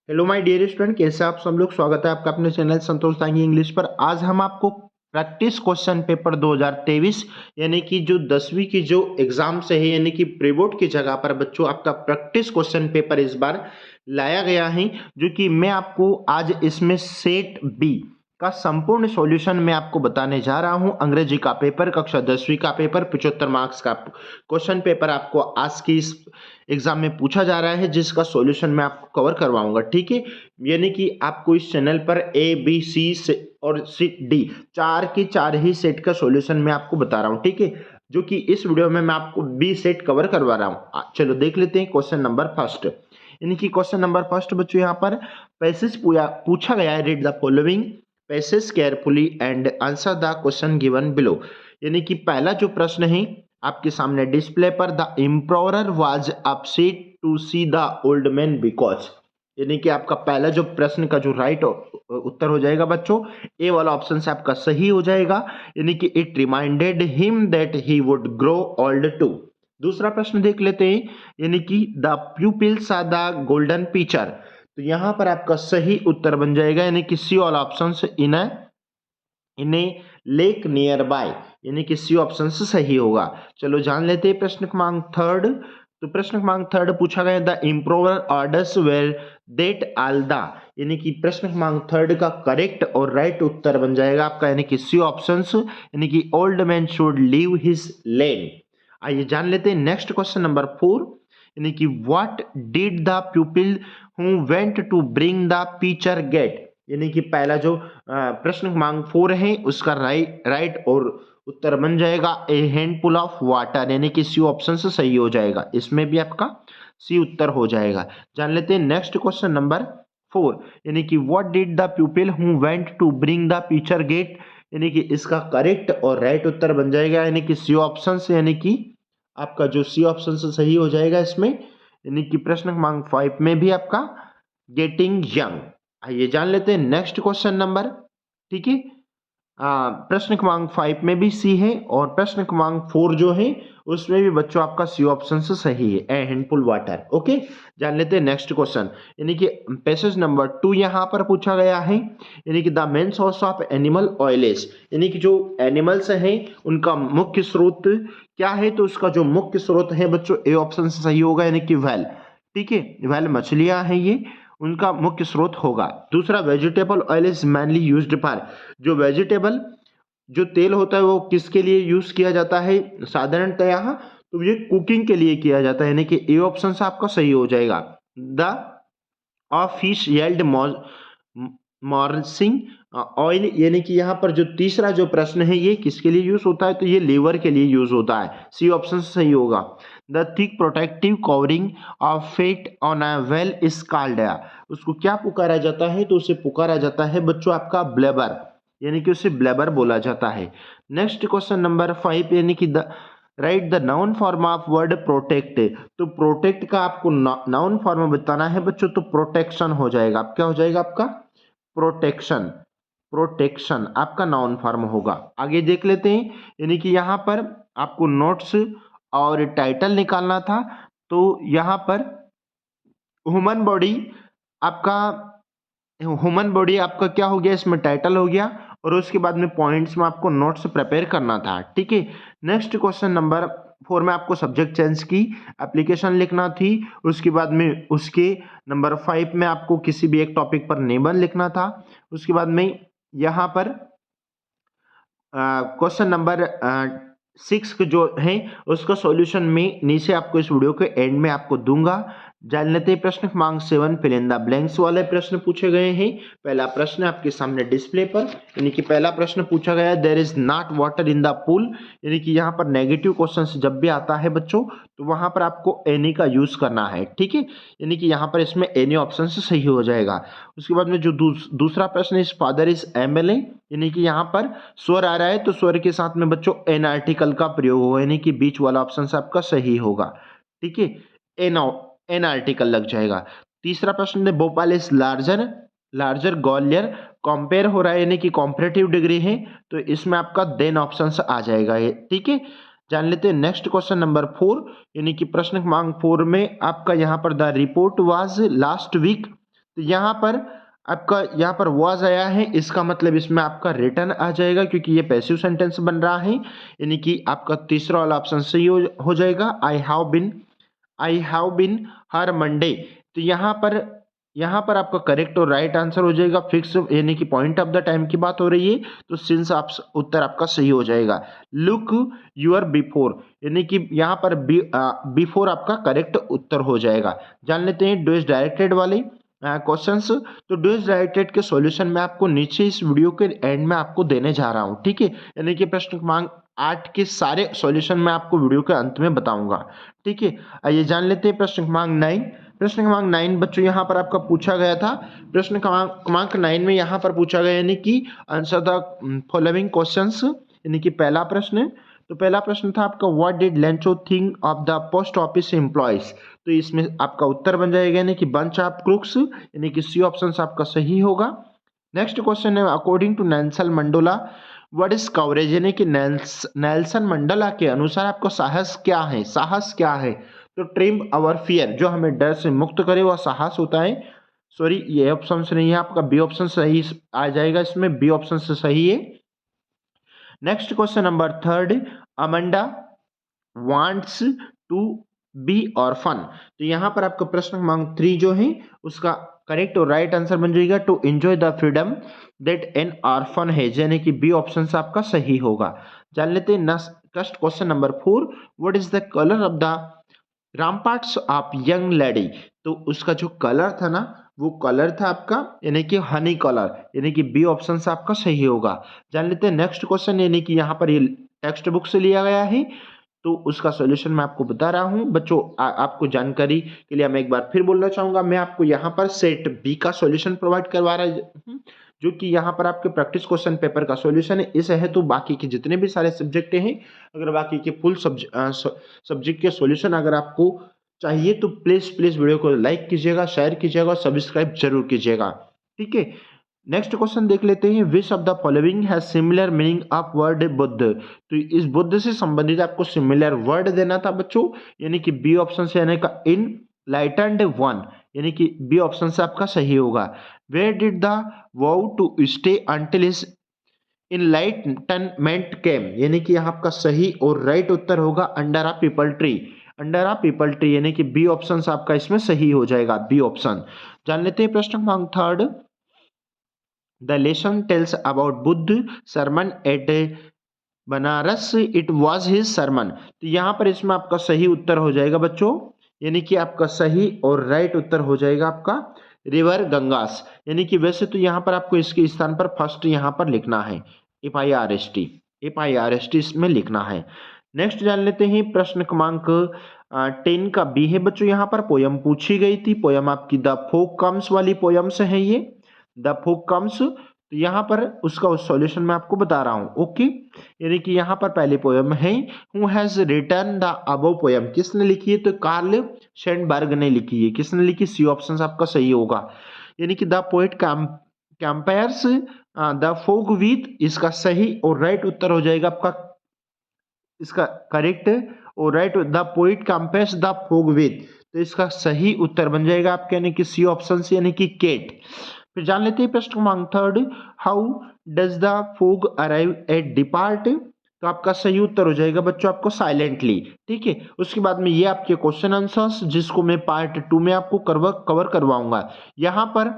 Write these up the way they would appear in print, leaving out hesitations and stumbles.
Hello my dear student, कैसे आप सब लोग। स्वागत है आपका अपने चैनल संतोष तांगी इंग्लिश पर। आज हम आपको प्रैक्टिस क्वेश्चन पेपर 2023 यानी कि जो 10वीं की जो एग्जाम से है यानी कि प्री बोर्ड की जगह पर बच्चों आपका प्रैक्टिस क्वेश्चन पेपर इस बार लाया गया है, जो कि मैं आपको आज इसमें सेट बी का संपूर्ण सॉल्यूशन मैं आपको बताने जा रहा हूं। अंग्रेजी का पेपर, कक्षा 10वीं का पेपर, 75 मार्क्स का क्वेश्चन पेपर आपको आज की इस एग्जाम में पूछा जा रहा है, जिसका सॉल्यूशन मैं आपको कवर करवाऊंगा। ठीक है, यानी कि आपको इस चैनल पर ए बी सी और सी डी चार के चार ही सेट का सॉल्यूशन मैं आपको बता रहा हूं। ठीक है, जो कि इस वीडियो में मैं आपको बी सेट कवर करवा रहा हूं। चलो देख लेते हैं क्वेश्चन नंबर फर्स्ट। यानी कि क्वेश्चन नंबर फर्स्ट बच्चों यहाँ पर पैसेज पूछा गया है। Read the following passage carefully and answer the question given below. यानी कि पहला जो प्रश्न है आपके सामने डिस्प्ले पर, the emperor was upset to see the old man because. यानी कि आपका पहला जो प्रश्न का जो राइट उत्तर हो जाएगा बच्चों, ए वाला ऑप्शन से आपका सही हो जाएगा। यानी कि it reminded him that he would grow old too. दूसरा प्रश्न देख लेते हैं, यानी कि the pupils are the golden picture. तो यहां पर आपका सही उत्तर बन जाएगा, यानी कि सी वाला ऑप्शन से इन ए लेक नियर बाय, यानी कि सी ऑप्शन से सही होगा। चलो जान लेते हैं प्रश्न क्रमांक थर्ड। तो प्रश्न क्रमांक थर्ड पूछा गया, the improper orders were that all the. यानी कि प्रश्न क्रमांक थर्ड का करेक्ट और राइट उत्तर बन जाएगा आपका, यानी कि सी ऑप्शन, यानी कि old man should leave his land. आइए जान लेते हैं नेक्स्ट क्वेश्चन नंबर फोर। यानी कि what did the people who went to bring the picture get. यानी कि पहला जो प्रश्न क्रमांक 4 है उसका राइट और उत्तर बन जाएगा ए हैंडफुल ऑफ वाटर, यानी कि सी ऑप्शन से सही हो जाएगा। इसमें भी आपका सी उत्तर हो जाएगा। जान लेते हैं नेक्स्ट क्वेश्चन नंबर 4। यानी कि what did the people who went to bring the picture get. यानी कि इसका करेक्ट और राइट उत्तर बन जाएगा, यानी कि सी ऑप्शन से, यानी कि आपका जो सी ऑप्शन से सही हो जाएगा इसमें। यानी कि प्रश्न क्रमांक 5 में भी आपका गेटिंग यंग। आइए जान लेते हैं नेक्स्ट क्वेश्चन नंबर। ठीक है, प्रश्न क्रमांक 5 में भी सी है और प्रश्न क्रमांक 4 जो है उसमें भी बच्चों आपका सी ऑप्शन से सही है, ए हैंडफुल वाटर। ओके, जान लेते हैं नेक्स्ट क्वेश्चन। यानी कि पैसेज नंबर 2 यहां पर पूछा गया है, यानी कि the main source of animal oils. यानी कि जो एनिमल्स हैं उनका मुख्य स्रोत क्या है, तो उसका जो मुख्य स्रोत है बच्चों ए ऑप्शन से सही होगा, यानी कि वेल। ठीक है, वेल मछलियां हैं, ये उनका मुख्य स्रोत होगा। दूसरा, vegetable oil is mainly used for. जो वेजिटेबल जो तेल होता है वो किसके लिए यूज किया जाता है साधारणतः, तो ये कुकिंग के लिए किया जाता है, यानी कि ए ऑप्शन से आपका सही हो जाएगा। द ऑफ फिश येल्ड मॉर्सिंग ऑयल। यानी कि यहाँ पर जो तीसरा जो प्रश्न है ये किसके लिए यूज होता है, तो ये लीवर के लिए यूज होता है। सी ऑप्शन से सही होगा। The thick protective covering of fat on a well is called. उसको क्या पुकारा जाता है, तो उसे पुकारा जाता है बच्चों आपका ब्लेबर, यानी कि उसे ब्लेबर बोला जाता है। नेक्स्ट क्वेश्चन नंबर 5, यानी कि the right the noun form of word protect. तो प्रोटेक्ट का आपको नाउन फॉर्म बताना है बच्चों, तो प्रोटेक्शन हो जाएगा। आप क्या हो जाएगा आपका प्रोटेक्शन। प्रोटेक्शन आपका नाउन फॉर्म होगा। आगे देख लेते हैं, यानी कि यहाँ पर आपको नोट्स और टाइटल निकालना था। तो यहाँ पर ह्यूमन बॉडी आपका ह्यूमन बॉडी आपका क्या हो गया, इसमें टाइटल हो गया और उसके बाद में पॉइंट्स में आपको नोट्स प्रिपेयर करना था। ठीक है, नेक्स्ट क्वेश्चन नंबर 4 में आपको सब्जेक्ट चेंज की एप्लीकेशन लिखना थी। उसके बाद में उसके नंबर 5 में आपको किसी भी एक टॉपिक पर निबंध लिखना था। उसके बाद में यहाँ पर क्वेश्चन नंबर 6 जो है उसका सॉल्यूशन मैं नीचे आपको इस वीडियो के एंड में आपको दूंगा। जान लेते हैं प्रश्न क्रमांक 7 फिल इन द ब्लैंक्स वाले प्रश्न पूछे गए हैं। पहला प्रश्न आपके सामने डिस्प्ले पर, यानी कि पहला प्रश्न पूछा गया है, there is not water in the pool. यानी कि यहाँ पर नेगेटिव क्वेश्चन जब भी आता है बच्चों तो वहां पर आपको एनी का यूज करना है। ठीक है, यानी कि यहाँ पर इसमें एनी ऑप्शन से सही हो जाएगा। उसके बाद में जो दूसरा प्रश्न इज फादर इज एमएलए। यानी कि यहाँ पर स्वर आ रहा है तो स्वर के साथ में बच्चों एन आर्टिकल का प्रयोग होगा, यानी कि बीच वाला ऑप्शन से आपका सही होगा। ठीक है, एन आर्टिकल लग जाएगा। तीसरा प्रश्न है Bhopal is larger. Larger Gwalior compare हो रहा है, यानी कि कॉम्परेटिव डिग्री है, तो इसमें आपका देन ऑप्शन से आ जाएगा ये। ठीक है, जान लेते हैं नेक्स्ट क्वेश्चन नंबर 4, यानी कि प्रश्न क्रमांक 4 में आपका यहाँ पर the report was last week. तो यहाँ पर वॉज आया है, इसका मतलब इसमें आपका रिटर्न आ जाएगा क्योंकि ये पैसिव सेंटेंस बन रहा है, यानी कि आपका तीसरा वाला ऑप्शन सही हो जाएगा। I have been her Monday. तो यहाँ पर आपका करेक्ट और राइट आंसर हो जाएगा फिक्स, यानी कि पॉइंट ऑफ द टाइम की बात हो रही है, तो सिंस आप उत्तर आपका सही हो जाएगा। लुक यूर बिफोर, यानी कि यहाँ पर बिफोर आपका करेक्ट उत्तर हो जाएगा। जान लेते हैं डू इज डायरेक्टेड वाले क्वेश्चंस। तो डू इज डायरेक्टेड के सॉल्यूशन मैं आपको नीचे इस वीडियो के एंड में आपको देने जा रहा हूं, ठीक है। यानी कि प्रश्न क्रमांक 8 के सारे सॉल्यूशन मैं आपको वीडियो के अंत में बताऊंगा, ठीक है। आइए जान लेते हैं प्रश्न क्रमांक 9। प्रश्न क्रमांक 9 बच्चों यहाँ पर आपका पूछा गया था। प्रश्न क्रमांक 9 में यहाँ पर पूछा गया यानी कि आंसर द फॉलोइंग क्वेश्चंस, यानी कि पहला प्रश्न। तो पहला प्रश्न था आपका what did Lencho think of the post office employees. तो इसमें आपका उत्तर बन जाएगा यानी कि बंच ऑफ क्रूक्स, यानी कि सी ऑप्शन आपका सही होगा। नेक्स्ट क्वेश्चन है according to Nelson Mandela what is courage, यानी कि नेल्सन मंडेला के अनुसार आपको साहस क्या है। साहस क्या है? तो ट्रिम अवर फियर, जो हमें डर से मुक्त करे वह साहस होता है। सॉरी ये ऑप्शन से नहीं है, आपका बी ऑप्शन सही आ जाएगा, इसमें बी ऑप्शन से सही है। Next question number 3, Amanda wants to be orphan. तो यहाँ पर आपका प्रश्न क्रमांक 3 जो है उसका करेक्ट और राइट आंसर बन जाएगा to enjoy the freedom that an orphan है, यानी कि बी ऑप्शन से आपका सही होगा। जान लेते हैं next question number 4, what is the colour of the ramparts of young lady. तो उसका जो कलर था ना वो कलर था आपका यानी कि हनी कलर, यानी कि बी ऑप्शन से आपका सही होगा। जान लेते हैं नेक्स्ट क्वेश्चन, यानी कि यहाँ पर ये टेक्स्ट बुक से लिया गया है, तो उसका सॉल्यूशन मैं आपको बता रहा हूं बच्चों। आपको जानकारी के लिए मैं एक बार फिर बोलना चाहूंगा, मैं आपको यहाँ पर सेट बी का सॉल्यूशन प्रोवाइड करवा रहा हूं, जो कि यहाँ पर आपके प्रैक्टिस क्वेश्चन पेपर का सॉल्यूशन है। इस है तो बाकी के जितने भी सारे सब्जेक्ट हैं, अगर बाकी के फुल सब्जेक्ट के सॉल्यूशन अगर आपको चाहिए तो प्लीज वीडियो को लाइक कीजिएगा, शेयर कीजिएगा, सब्सक्राइब जरूर कीजिएगा, ठीक है। नेक्स्ट क्वेश्चन देख लेते हैं, which of the following has similar meaning of word Buddha. तो इस बुद्ध से संबंधित आपको सिमिलर वर्ड देना था बच्चों, यानी कि बी ऑप्शन से यानी का इन लाइटेंड वन, यानी कि बी ऑप्शन से आपका सही होगा। Where did the vow to stay until his enlightenment came, यानी कि यहाँ आपका सही और राइट उत्तर होगा under a peepal tree. Under a peepal tree यानी कि बी ऑप्शन आपका इसमें सही हो जाएगा, बी ऑप्शन। जान लेते हैं प्रश्न क्रमांक 3, the lesson tells about Buddha sermon at Banaras, it was his sermon. तो यहाँ पर इसमें आपका सही उत्तर हो जाएगा बच्चों, यानी कि आपका सही और राइट उत्तर हो जाएगा आपका रिवर गंगास, यानी कि वैसे तो यहाँ पर आपको इसके स्थान पर फर्स्ट यहाँ पर लिखना है FIRST इसमें लिखना है। नेक्स्ट जान लेते हैं प्रश्न क्रमांक 10 का बी है बच्चों। यहाँ पर पोयम पूछी गई थी, पोयम आपकी द फोक कम्स वाली पोयम से है ये, द फोक कम्स। तो यहाँ पर उसका सॉल्यूशन मैं आपको बता रहा हूँ, ओके। यानी कि यहाँ पर पहली पोयम है who has written the above poem, किसने लिखी है? तो कार्ल शेंडबर्ग ने लिखी है। किसने लिखी? सी ऑप्शन आपका सही होगा, यानी कि the poet compares the folk with, इसका सही और राइट उत्तर हो जाएगा आपका, इसका करेक्ट और right the poet compares the folk with, तो इसका सही उत्तर बन जाएगा आपके यानी कि सी ऑप्शन से, यानी कि केट। फिर जान लेते हैं प्रश्न क्रमांक 3, how does the fog arrive at depart. तो आपका सही उत्तर हो जाएगा बच्चों आपको साइलेंटली, ठीक है। उसके बाद में ये आपके क्वेश्चन आंसर्स जिसको मैं पार्ट 2 में आपको कवर करवाऊंगा। यहाँ पर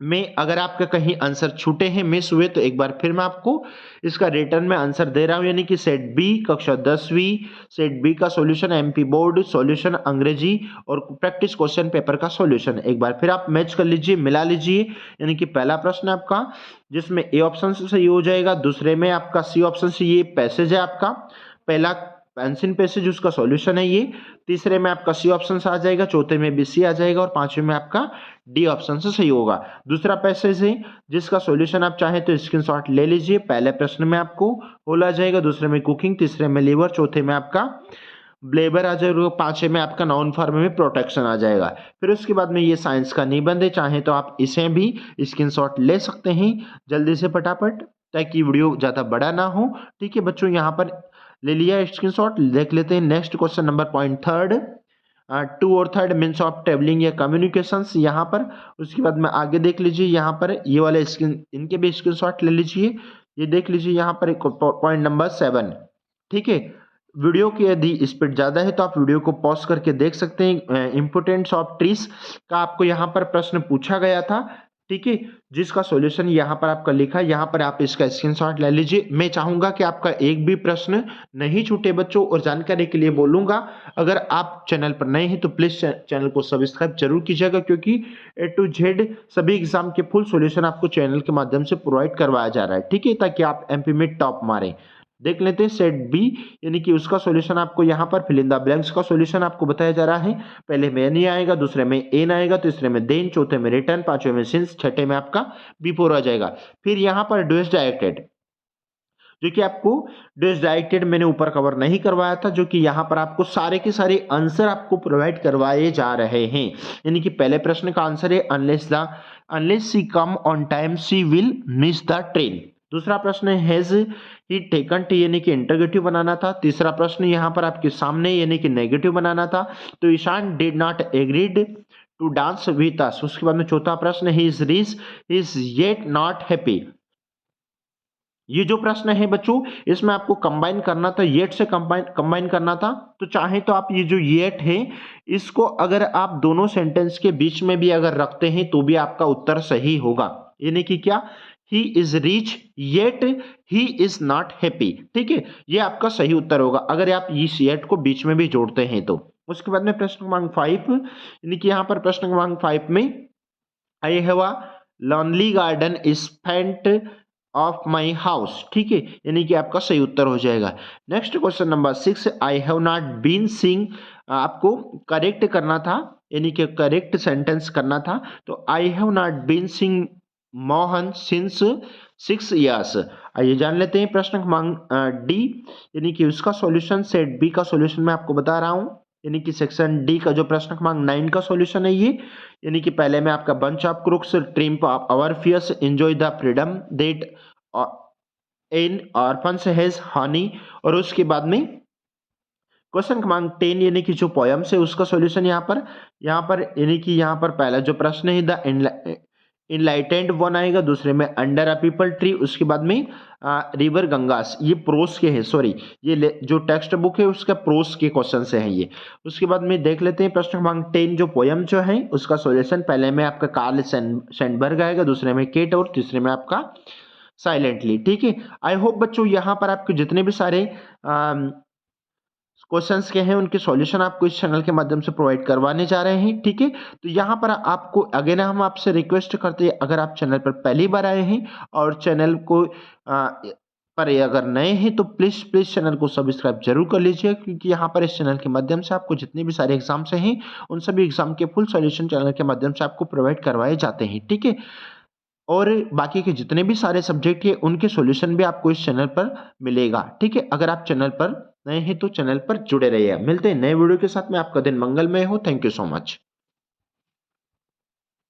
में अगर आपका कहीं आंसर छूटे हैं, मिस हुए, तो एक बार फिर मैं आपको इसका रिटर्न में आंसर दे रहा हूं, यानी कि सेट बी कक्षा 10वीं सेट बी का सॉल्यूशन, MP बोर्ड सॉल्यूशन अंग्रेजी और प्रैक्टिस क्वेश्चन पेपर का सॉल्यूशन एक बार फिर आप मैच कर लीजिए, मिला लीजिए। यानी कि पहला प्रश्न आपका जिसमें ए ऑप्शन से सही हो जाएगा, दूसरे में आपका सी ऑप्शन से ये पैसेज है आपका पहला पेंसिल पैसेज, उसका सॉल्यूशन है ये, तीसरे में आपका सी ऑप्शन से आ जाएगा, चौथे में भी सी आ जाएगा और पांचवें में आपका डी ऑप्शन से सही होगा। दूसरा पैसेज है जिसका सॉल्यूशन आप चाहें तो स्क्रीनशॉट ले लीजिए, पहले प्रश्न में आपको होल आ जाएगा, दूसरे में कुकिंग, तीसरे में लीवर, चौथे में आपका ब्लेबर आ जाएगा, पांचवें में आपका नाउन फॉर्म में प्रोटेक्शन आ जाएगा। फिर उसके बाद में ये साइंस का निबंध है, चाहे तो आप इसे भी स्क्रीनशॉट ले सकते हैं जल्दी से फटाफट, ताकि वीडियो ज़्यादा बड़ा ना हो, ठीक है बच्चों। यहाँ पर ले लिया स्क्रीनशॉट, देख लेते हैं next question number point 3, two और थर्ड मीन्स ऑफ ट्रेवलिंग या कम्युनिकेशंस यहाँ पर। उसके बाद में आगे देख लीजिए यहाँ पर ये वाले स्क्रीन, इनके भी स्क्रीनशॉट ले लीजिए। ये देख लीजिए यहाँ पर पॉइंट नंबर 7, ठीक है। वीडियो की यदि स्पीड ज़्यादा है तो आप वीडियो को पॉज करके देख सकते हैं। इंपोर्टेंस ऑफ ट्रीज का आपको यहाँ पर प्रश्न पूछा गया था, ठीक है, जिसका सॉल्यूशन यहाँ पर आपका लिखा है। यहाँ पर आप इसका स्क्रीनशॉट ले लीजिए। मैं चाहूंगा कि आपका एक भी प्रश्न नहीं छूटे बच्चों, और जानकारी के लिए बोलूंगा अगर आप चैनल पर नए हैं तो प्लीज चैनल को सब्सक्राइब जरूर कीजिएगा, क्योंकि A to Z सभी एग्जाम के फुल सॉल्यूशन आपको चैनल के माध्यम से प्रोवाइड करवाया जा रहा है, ठीक है, ताकि आप एमपी में टॉप मारें। देख लेते हैं सेट बी, यानी कि उसका सॉल्यूशन आपको यहाँ पर फिल इन द ब्लैंक्स का सॉल्यूशन आपको बताया जा रहा है। पहले में एन आएगा, दूसरे में एन आएगा, तीसरे में देन, चौथे में रिटर्न, पांचवें में सिंस, छठे में आपका बिफोर आ जाएगा। फिर यहाँ पर डूएस डायरेक्टेड, जो कि आपको डूएस डायरेक्टेड मैंने ऊपर कवर नहीं करवाया था, जो कि यहाँ पर आपको सारे के सारे आंसर आपको प्रोवाइड करवाए जा रहे हैं। यानी कि पहले प्रश्न का आंसर है unless she come on time she will miss the train. दूसरा प्रश्न है हैज ही टेकन टी, यानी कि इंटरगेटिव बनाना था। तीसरा प्रश्न यहाँ पर आपके सामने यानी कि नेगेटिव बनाना था, तो Ishan did not agreed to dance with us. उसके बाद में चौथा प्रश्न he is yet not happy. ये जो प्रश्न है बच्चों, इसमें आपको कंबाइन करना था, येट से कंबाइन करना था। तो चाहे तो आप ये जो येट है इसको अगर आप दोनों सेंटेंस के बीच में भी अगर रखते हैं तो भी आपका उत्तर सही होगा। यानी कि क्या, he is rich yet he is not happy, ठीक है, ये आपका सही उत्तर होगा अगर आप इस येट को बीच में भी जोड़ते हैं तो। उसके बाद में प्रश्न क्रमांक 5, यानी कि यहाँ पर प्रश्न क्रमांक 5 में I have a lonely garden spent of my house, ठीक है, यानी कि आपका सही उत्तर हो जाएगा। Next question number 6, I have not been seeing, आपको करेक्ट करना था, यानी कि करेक्ट सेंटेंस करना था। तो I have not been seeing Mohan since 6 years। आइए जान लेते हैं प्रश्न क्रमांक डी, यानी कि उसका सॉल्यूशन। सेट बी का सॉल्यूशन मैं आपको बता रहा हूं, यानी कि सेक्शन डी का जो प्रश्न क्रमांक 9 का सॉल्यूशन है ये, यानी कि पहले में आपका bunch of crooks trim our fears enjoy the freedom that in orphans has honey. और उसके बाद में क्वेश्चन क्रमांक 10, यानी कि जो पोयम्स है उसका सॉल्यूशन यहाँ पर यानी कि यहाँ पर पहला जो प्रश्न है द इनलाइटेंड वन आएगा, दूसरे में अंडर अ पीपल ट्री, उसके बाद में रिवर गंगास, ये प्रोस के हैं, सॉरी ये जो टेक्स्ट बुक है उसका प्रोस के क्वेश्चन से है ये। उसके बाद में देख लेते हैं प्रश्न क्रमांक 10 जो पोयम जो है उसका सॉल्यूशन। पहले में आपका कार्ल सैंडबर्ग आएगा, दूसरे में केट और तीसरे में आपका साइलेंटली, ठीक है। आई होप बच्चों यहाँ पर आपके जितने भी सारे क्वेश्चंस के हैं उनके सॉल्यूशन आपको इस चैनल के माध्यम से प्रोवाइड करवाने जा रहे हैं, ठीक है। तो यहाँ पर आपको अगेन हम आपसे रिक्वेस्ट करते हैं, अगर आप चैनल पर पहली बार आए हैं और चैनल को पर अगर नए हैं तो प्लीज चैनल को सब्सक्राइब जरूर कर लीजिए, क्योंकि यहाँ पर इस चैनल के माध्यम से आपको जितने भी सारे एग्जाम्स हैं उन सभी एग्जाम के फुल सॉल्यूशन चैनल के माध्यम से आपको प्रोवाइड करवाए जाते हैं, ठीक है। और बाकी के जितने भी सारे सब्जेक्ट है उनके सॉल्यूशन भी आपको इस चैनल पर मिलेगा, ठीक है। अगर आप चैनल पर नए हैं तो चैनल पर जुड़े रहिए। मिलते हैं नए वीडियो के साथ में, आपका दिन मंगलमय हो। Thank you so much.